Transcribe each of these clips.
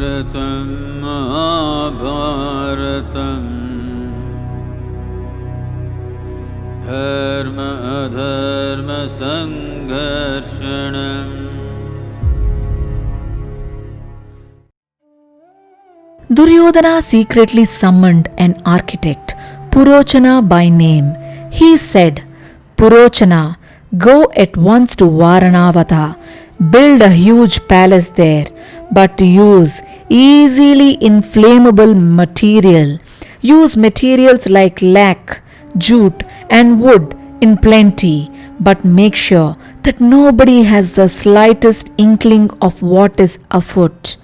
भारतं महाभारतं धर्म अधर्म संघर्षणम्. Duryodhana secretly summoned an architect, Purochana by name. He said, Purochana, go at once to Varanavata, build a huge palace there, but use easily inflammable material. Use materials like lac, jute, and wood in plenty, but make sure that nobody has the slightest inkling of what is afoot.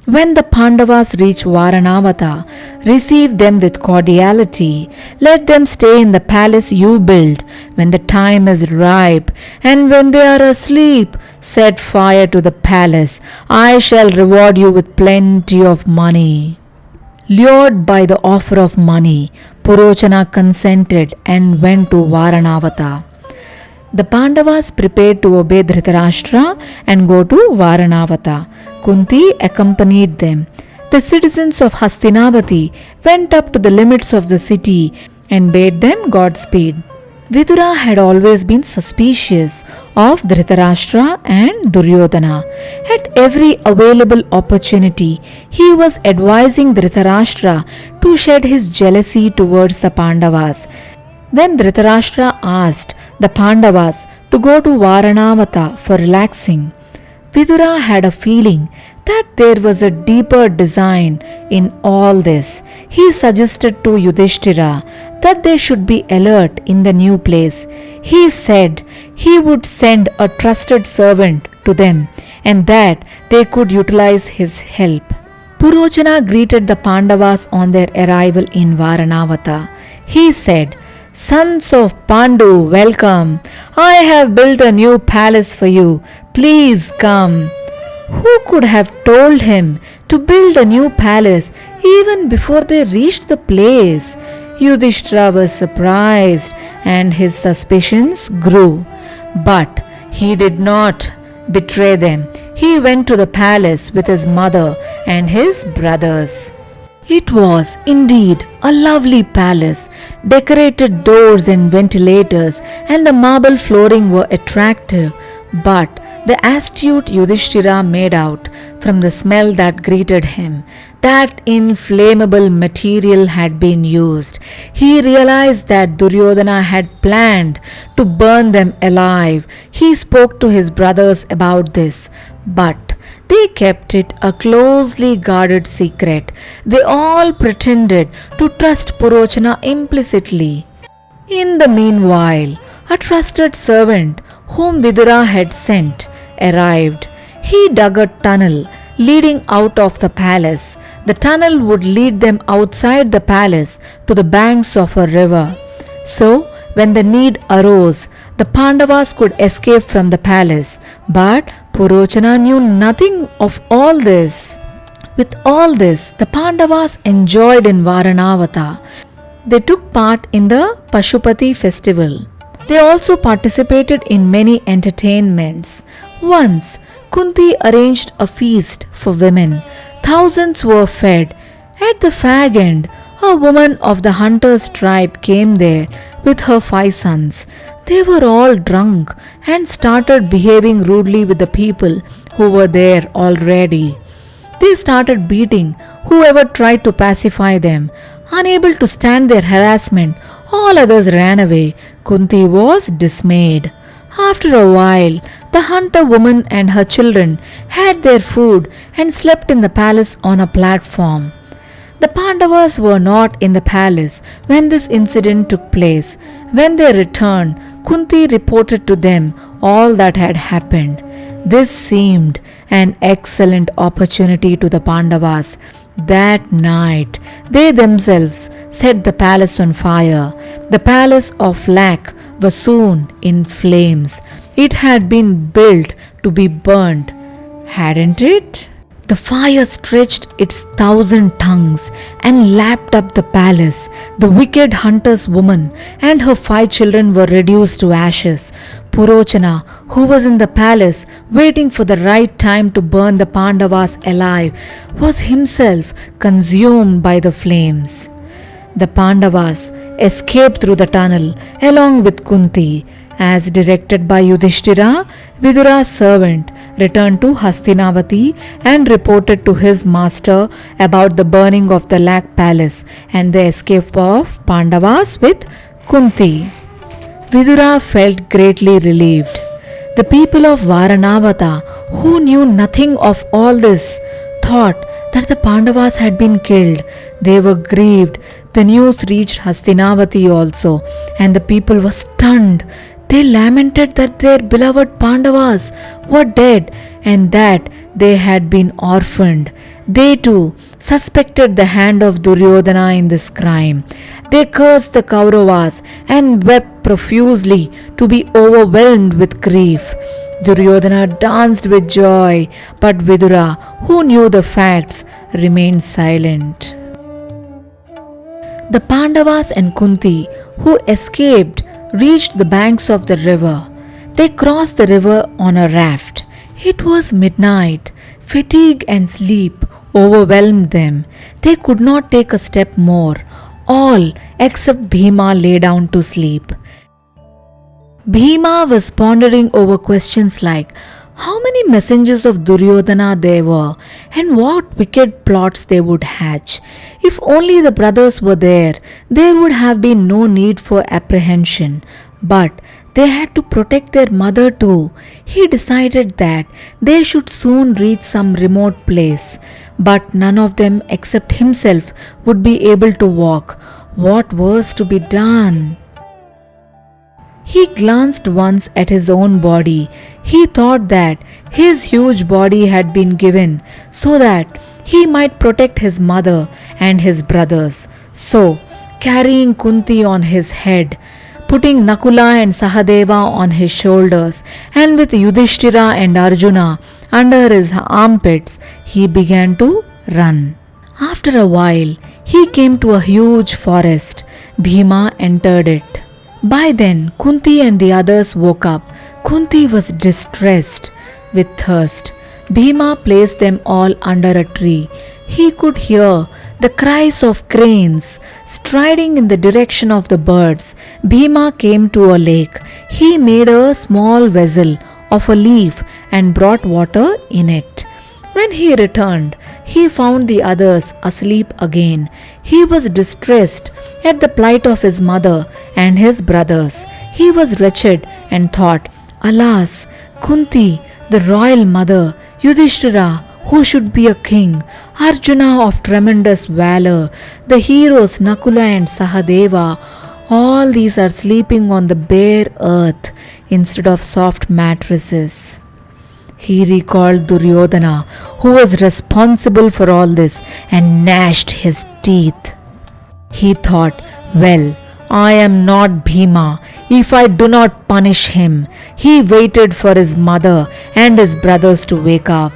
When the Pandavas reach Varanavata, receive them with cordiality. Let them stay in the palace you build. When the time is ripe, and when they are asleep, set fire to the palace. I shall reward you with plenty of money. Lured by the offer of money, Purochana consented and went to Varanavata. The Pandavas prepared to obey Dhritarashtra and go to Varanavata. Kunti accompanied them. The citizens of Hastinavati went up to the limits of the city and bade them Godspeed. Vidura had always been suspicious of Dhritarashtra and Duryodhana. At every available opportunity, he was advising Dhritarashtra to shed his jealousy towards the Pandavas. When Dhritarashtra asked the Pandavas to go to Varanavata for relaxing, Vidura had a feeling that there was a deeper design in all this. He suggested to Yudhishthira that they should be alert in the new place. He said he would send a trusted servant to them and that they could utilize his help. Purochana greeted the Pandavas on their arrival in Varanavata. He said, Sons of Pandu, welcome. I have built a new palace for you. Please come. Who could have told him to build a new palace even before they reached the place? Yudhishthira was surprised and his suspicions grew. But he did not betray them. He went to the palace with his mother and his brothers. It was indeed a lovely palace. Decorated doors and ventilators and the marble flooring were attractive, but the astute Yudhishthira made out from the smell that greeted him that inflammable material had been used. He realized that Duryodhana had planned to burn them alive. He spoke to his brothers about this, but they kept it a closely guarded secret. They all pretended to trust Purochana implicitly. In the meanwhile, a trusted servant whom Vidura had sent arrived. He dug a tunnel leading out of the palace. The tunnel would lead them outside the palace to the banks of a river. So, when the need arose, the Pandavas could escape from the palace. But Purochana knew nothing of all this. With all this, the Pandavas enjoyed in Varanavata. They took part in the Pashupati festival. They also participated in many entertainments. Once, Kunti arranged a feast for women. Thousands were fed. At the fag end, a woman of the hunters' tribe came there with her 5 sons. They were all drunk and started behaving rudely with the people who were there already. They started beating whoever tried to pacify them. Unable to stand their harassment, all others ran away. Kunti was dismayed. After a while, the hunter woman and her children had their food and slept in the palace on a platform. The Pandavas were not in the palace when this incident took place. When they returned, Kunti reported to them all that had happened. This seemed an excellent opportunity to the Pandavas. That night, they themselves set the palace on fire. The palace of Lac was soon in flames. It had been built to be burnt, hadn't it? The fire stretched its 1,000 tongues and lapped up the palace. The wicked hunter's woman and her 5 children were reduced to ashes. Purochana, who was in the palace waiting for the right time to burn the Pandavas alive, was himself consumed by the flames. The Pandavas escaped through the tunnel along with Kunti. As directed by Yudhishthira, Vidura's servant returned to Hastinavati and reported to his master about the burning of the Lak palace and the escape of Pandavas with Kunti. Vidura felt greatly relieved. The people of Varanavata, who knew nothing of all this, thought that the Pandavas had been killed. They were grieved. The news reached Hastinavati also, and the people were stunned. They lamented that their beloved Pandavas were dead and that they had been orphaned. They too suspected the hand of Duryodhana in this crime. They cursed the Kauravas and wept profusely to be overwhelmed with grief. Duryodhana danced with joy, but Vidura, who knew the facts, remained silent. The Pandavas and Kunti, who escaped, reached the banks of the river. They crossed the river on a raft. It was midnight. Fatigue and sleep overwhelmed them. They could not take a step more. All except Bhima lay down to sleep. Bhima was pondering over questions like how many messengers of Duryodhana there were and what wicked plots they would hatch. If only the brothers were there would have been no need for apprehension. But they had to protect their mother too. He decided that they should soon reach some remote place. But none of them except himself would be able to walk. What was to be done? He glanced once at his own body. He thought that his huge body had been given so that he might protect his mother and his brothers. So, carrying Kunti on his head, putting Nakula and Sahadeva on his shoulders, and with Yudhishthira and Arjuna under his armpits, he began to run. After a while, he came to a huge forest. Bhima entered it. By then, Kunti and the others woke up. Kunti was distressed with thirst. Bhima placed them all under a tree. He could hear the cries of cranes striding in the direction of the birds. Bhima came to a lake. He made a small vessel of a leaf and brought water in it. When he returned, he found the others asleep again. He was distressed at the plight of his mother and his brothers. He was wretched and thought, alas, Kunti, the royal mother, Yudhishthira, who should be a king, Arjuna of tremendous valor, the heroes Nakula and Sahadeva, all these are sleeping on the bare earth instead of soft mattresses. He recalled Duryodhana, who was responsible for all this, and gnashed his teeth. He thought, well, I am not Bhima if I do not punish him. He waited for his mother and his brothers to wake up.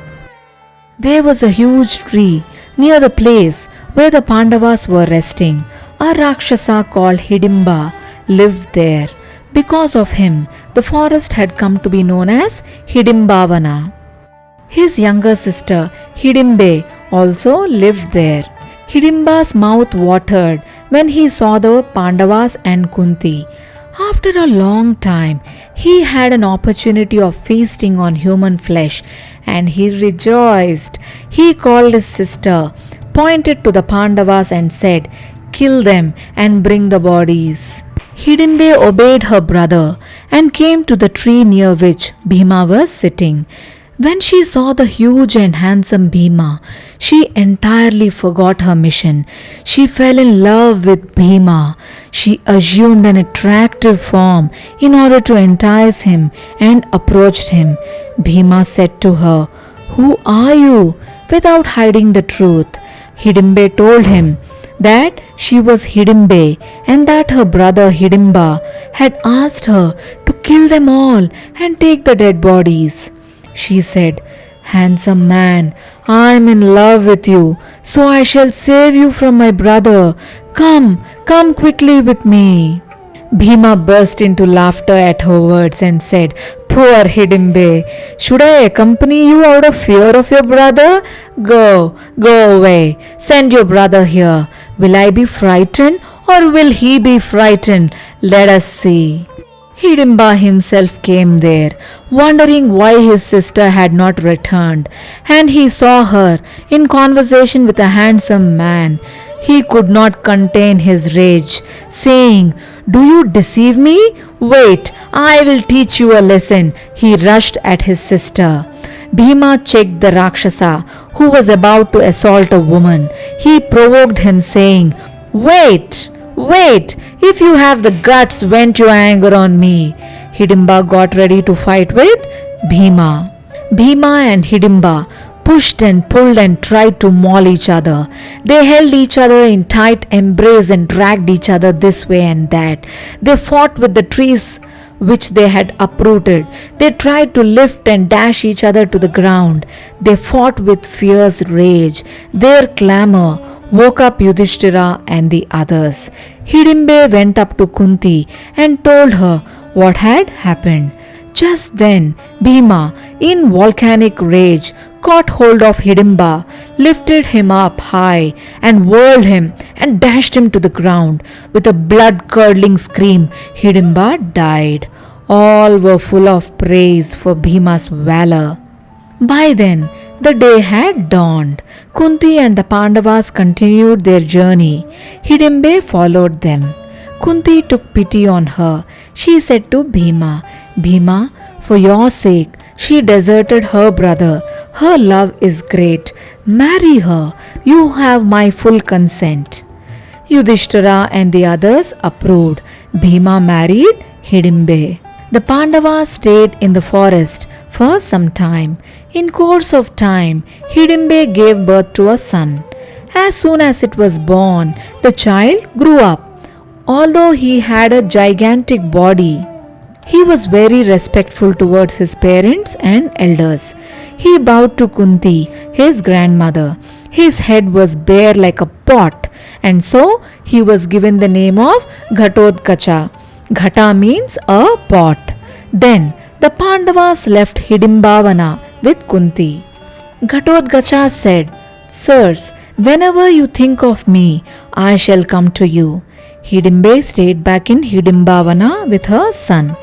There was a huge tree near the place where the Pandavas were resting. A Rakshasa called Hidimba lived there. Because of him, the forest had come to be known as Hidimbavana. His younger sister, Hidimbe, also lived there. Hidimba's mouth watered when he saw the Pandavas and Kunti. After a long time, he had an opportunity of feasting on human flesh, and he rejoiced. He called his sister, pointed to the Pandavas and said, "Kill them and bring the bodies." Hidimbe obeyed her brother and came to the tree near which Bhima was sitting. When she saw the huge and handsome Bhima, she entirely forgot her mission. She fell in love with Bhima. She assumed an attractive form in order to entice him and approached him. Bhima said to her, "Who are you?" without hiding the truth. Hidimbe told him that she was Hidimbe and that her brother Hidimba had asked her to kill them all and take the dead bodies. She said, Handsome man, I am in love with you, so I shall save you from my brother. Come quickly with me. Bhima burst into laughter at her words and said, Poor Hidimbe, should I accompany you out of fear of your brother? Go away. Send your brother here. Will I be frightened or will he be frightened? Let us see. Hidimba himself came there, wondering why his sister had not returned, and he saw her in conversation with a handsome man. He could not contain his rage, saying, Do you deceive me? Wait, I will teach you a lesson. He rushed at his sister. Bhima checked the Rakshasa, who was about to assault a woman. He provoked him, saying, Wait, if you have the guts, vent your anger on me. Hidimba got ready to fight with Bhima. Bhima and Hidimba pushed and pulled and tried to maul each other. They held each other in tight embrace and dragged each other this way and that. They fought with the trees which they had uprooted. They tried to lift and dash each other to the ground. They fought with fierce rage. Their clamor woke up Yudhishthira and the others. Hidimbe went up to Kunti and told her what had happened. Just then, Bhima, in volcanic rage, caught hold of Hidimba, lifted him up high, and whirled him and dashed him to the ground. With a blood-curdling scream, Hidimba died. All were full of praise for Bhima's valor. By then, the day had dawned. Kunti and the Pandavas continued their journey. Hidimbe followed them. Kunti took pity on her. She said to Bhima, Bhima, for your sake, she deserted her brother. Her love is great. Marry her. You have my full consent. Yudhishthira and the others approved. Bhima married Hidimbe. The Pandavas stayed in the forest for some time. In course of time, Hidimbe gave birth to a son. As soon as it was born, the child grew up. Although he had a gigantic body, he was very respectful towards his parents and elders. He bowed to Kunti, his grandmother. His head was bare like a pot, and so he was given the name of Ghatotkacha. Ghata means a pot. Then the Pandavas left Hidimbavana with Kunti. Ghatotkacha said, Sirs, whenever you think of me, I shall come to you. Hidimbe stayed back in Hidimbavana with her son.